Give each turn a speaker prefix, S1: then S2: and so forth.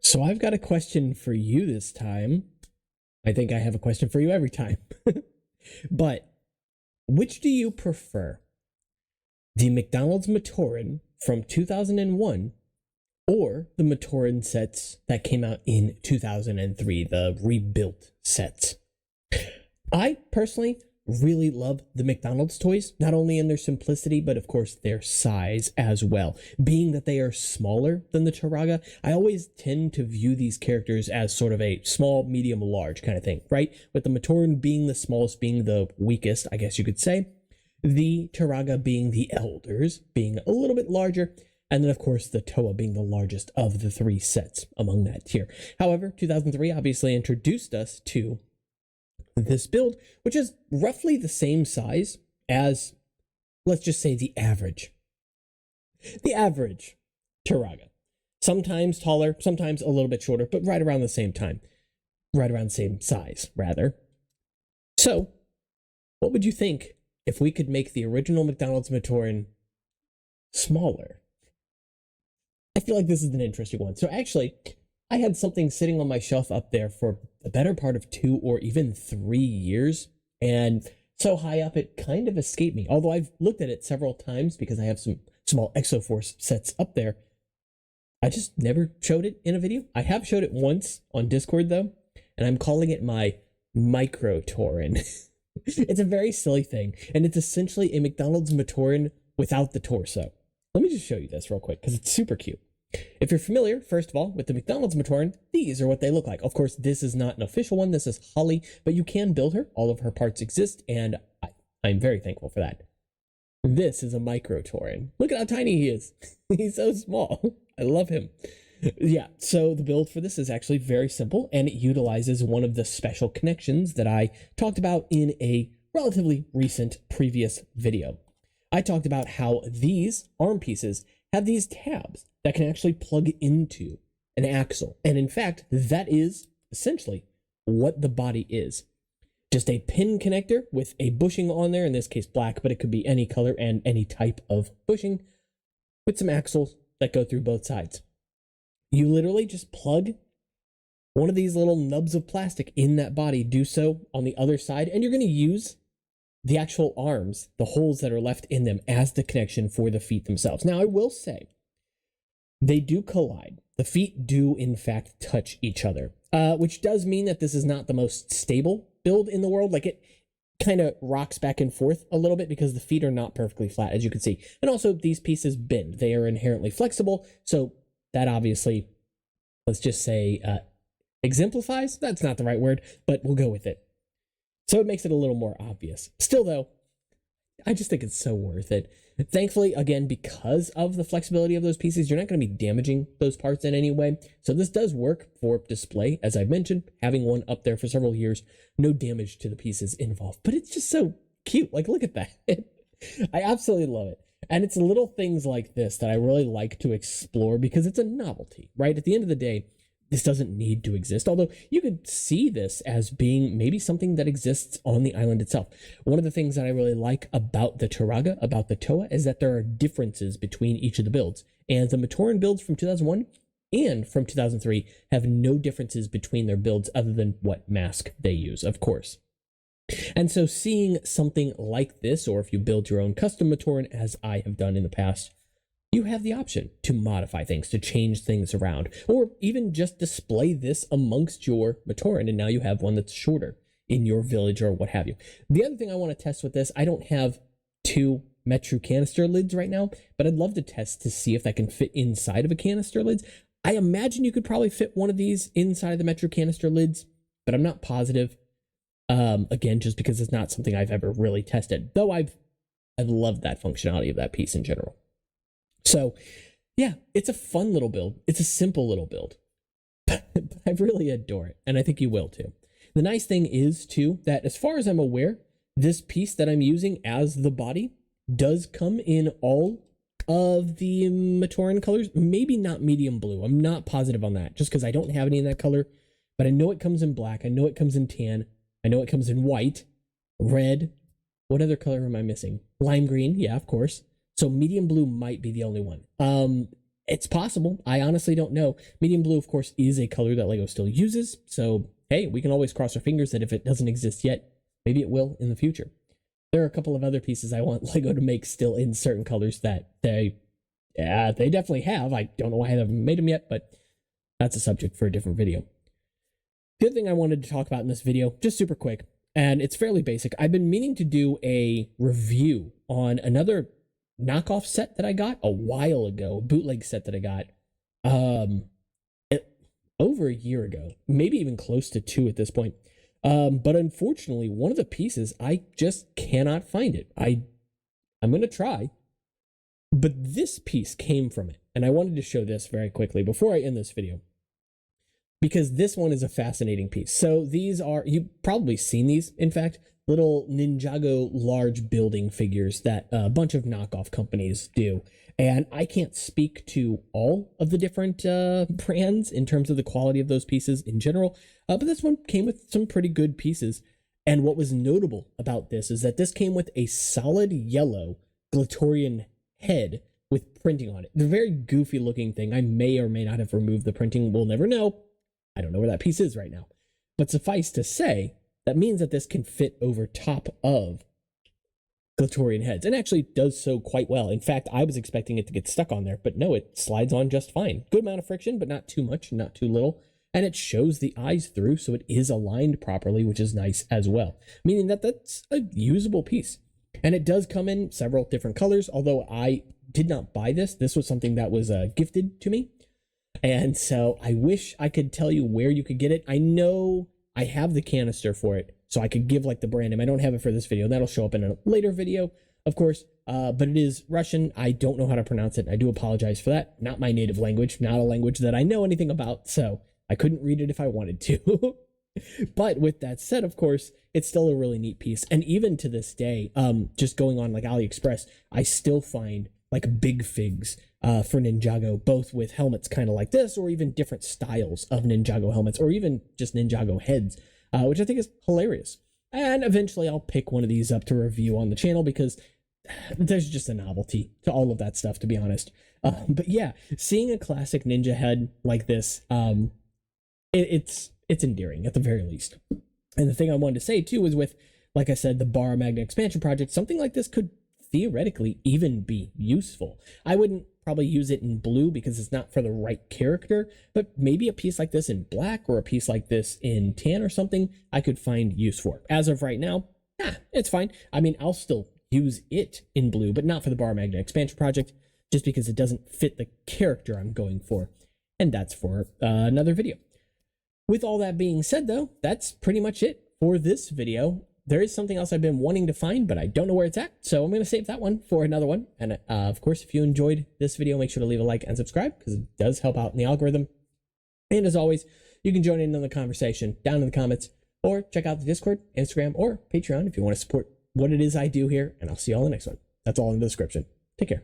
S1: So I've got a question for you this time. I think I have a question for you every time. But which do you prefer? The McDonald's Matoran from 2001 or the Matoran sets that came out in 2003, the rebuilt sets? I personally really love the McDonald's toys, not only in their simplicity, but of course their size as well. Being that they are smaller than the Turaga, I always tend to view these characters as sort of a small, medium, large kind of thing, right? With the Matoran being the smallest, being the weakest, I guess you could say. The Turaga being the elders, being a little bit larger, and then of course the Toa being the largest of the three sets among that tier. However, 2003 obviously introduced us to this build, which is roughly the same size as, let's just say, the average Turaga. Sometimes taller, sometimes a little bit shorter, but right around the same size, rather. So, what would you think if we could make the original McDonald's Matoran smaller? I feel like this is an interesting one. So actually, I had something sitting on my shelf up there for the better part of 2 or even 3 years, and so high up it kind of escaped me. Although I've looked at it several times because I have some small Exoforce sets up there, I just never showed it in a video. I have showed it once on Discord though, and I'm calling it my Micro Tauren. It's a very silly thing, and it's essentially a McDonald's Matoran without the torso. Let me just show you this real quick because it's super cute. If you're familiar, first of all, with the McDonald's Matoran, these are what they look like. Of course, this is not an official one. This is Holly, but you can build her. All of her parts exist, and I'm very thankful for that. This is a Micro Tauren. Look at how tiny he is. He's so small. I love him. Yeah, so the build for this is actually very simple, and it utilizes one of the special connections that I talked about in a relatively recent previous video. I talked about how these arm pieces have these tabs that can actually plug into an axle. And in fact, that is essentially what the body is. Just a pin connector with a bushing on there, in this case black, but it could be any color and any type of bushing with some axles that go through both sides. You literally just plug one of these little nubs of plastic in that body, do so on the other side, and you're going to use the actual arms, the holes that are left in them, as the connection for the feet themselves. Now, I will say, they do collide. The feet do, in fact, touch each other, which does mean that this is not the most stable build in the world. Like, it kind of rocks back and forth a little bit because the feet are not perfectly flat, as you can see. And also, these pieces bend. They are inherently flexible, so that obviously, let's just say, exemplifies. That's not the right word, but we'll go with it. So it makes it a little more obvious. Still, though, I just think it's so worth it. Thankfully, again, because of the flexibility of those pieces, you're not going to be damaging those parts in any way. So this does work for display, as I've mentioned, having one up there for several years, no damage to the pieces involved. But it's just so cute. Like, look at that. I absolutely love it. And it's little things like this that I really like to explore because it's a novelty, right? At the end of the day, this doesn't need to exist, although you could see this as being maybe something that exists on the island itself. One of the things that I really like about the Turaga, about the Toa, is that there are differences between each of the builds. And the Matoran builds from 2001 and from 2003 have no differences between their builds other than what mask they use, of course. And so seeing something like this, or if you build your own custom Matoran, as I have done in the past, you have the option to modify things, to change things around, or even just display this amongst your Matoran, and now you have one that's shorter in your village or what have you. The other thing I want to test with this, I don't have 2 Metru canister lids right now, but I'd love to test to see if that can fit inside of a canister lids. I imagine you could probably fit one of these inside of the Metru canister lids, but I'm not positive. Again, just because it's not something I've ever really tested, though I've loved that functionality of that piece in general. So, yeah, it's a fun little build. It's a simple little build, but I really adore it, and I think you will too. The nice thing is, too, that as far as I'm aware, this piece that I'm using as the body does come in all of the Matoran colors. Maybe not medium blue. I'm not positive on that, just because I don't have any in that color, but I know it comes in black. I know it comes in tan. I know it comes in white, red. What other color am I missing? Lime green, yeah, of course. So medium blue might be the only one. It's possible. I honestly don't know. Medium blue, of course, is a color that LEGO still uses. So, hey, we can always cross our fingers that if it doesn't exist yet, maybe it will in the future. There are a couple of other pieces I want LEGO to make still in certain colors that they definitely have. I don't know why I haven't made them yet, but that's a subject for a different video. The other thing I wanted to talk about in this video, just super quick, and it's fairly basic. I've been meaning to do a review on another knockoff set that I got a while ago, a bootleg set that I got over a year ago, maybe even close to 2 at this point. But unfortunately, one of the pieces, I just cannot find it. I'm going to try, but this piece came from it. And I wanted to show this very quickly before I end this video, because this one is a fascinating piece. So these are, you've probably seen these, in fact, little Ninjago large building figures that a bunch of knockoff companies do. And I can't speak to all of the different brands in terms of the quality of those pieces in general, but this one came with some pretty good pieces. And what was notable about this is that this came with a solid yellow Glatorian head with printing on it. The very goofy looking thing. I may or may not have removed the printing. We'll never know. I don't know where that piece is right now. But suffice to say, that means that this can fit over top of Glatorian heads, and actually does so quite well. In fact, I was expecting it to get stuck on there, but no, it slides on just fine. Good amount of friction, but not too much, not too little. And it shows the eyes through, so it is aligned properly, which is nice as well. Meaning that that's a usable piece. And it does come in several different colors, although I did not buy this. This was something that was gifted to me. And so I wish I could tell you where you could get it. I know I have the canister for it, so I could give like the brand name. I don't have it for this video. That'll show up in a later video, of course, but it is Russian. I don't know how to pronounce it. I do apologize for that. Not my native language, not a language that I know anything about, so I couldn't read it if I wanted to. But with that said, of course, it's still a really neat piece. And even to this day, just going on like AliExpress, I still find like big figs for Ninjago, both with helmets kind of like this, or even different styles of Ninjago helmets, or even just Ninjago heads, which I think is hilarious. And eventually I'll pick one of these up to review on the channel, because there's just a novelty to all of that stuff, to be honest. But yeah, seeing a classic ninja head like this, it's endearing at the very least. And the thing I wanted to say too is with, like I said, the Bar Magna expansion project, something like this could theoretically even be useful. I wouldn't probably use it in blue because it's not for the right character, but maybe a piece like this in black or a piece like this in tan or something I could find use for. As of right now, it's fine. I mean, I'll still use it in blue, but not for the Bar Magna expansion project, just because it doesn't fit the character I'm going for. And that's for another video. With all that being said, though, that's pretty much it for this video. There is something else I've been wanting to find, but I don't know where it's at, so I'm going to save that one for another one. And of course, if you enjoyed this video, make sure to leave a like and subscribe, because it does help out in the algorithm. And as always, you can join in on the conversation down in the comments, or check out the Discord, Instagram, or Patreon if you want to support what it is I do here, and I'll see you all in the next one. That's all in the description. Take care.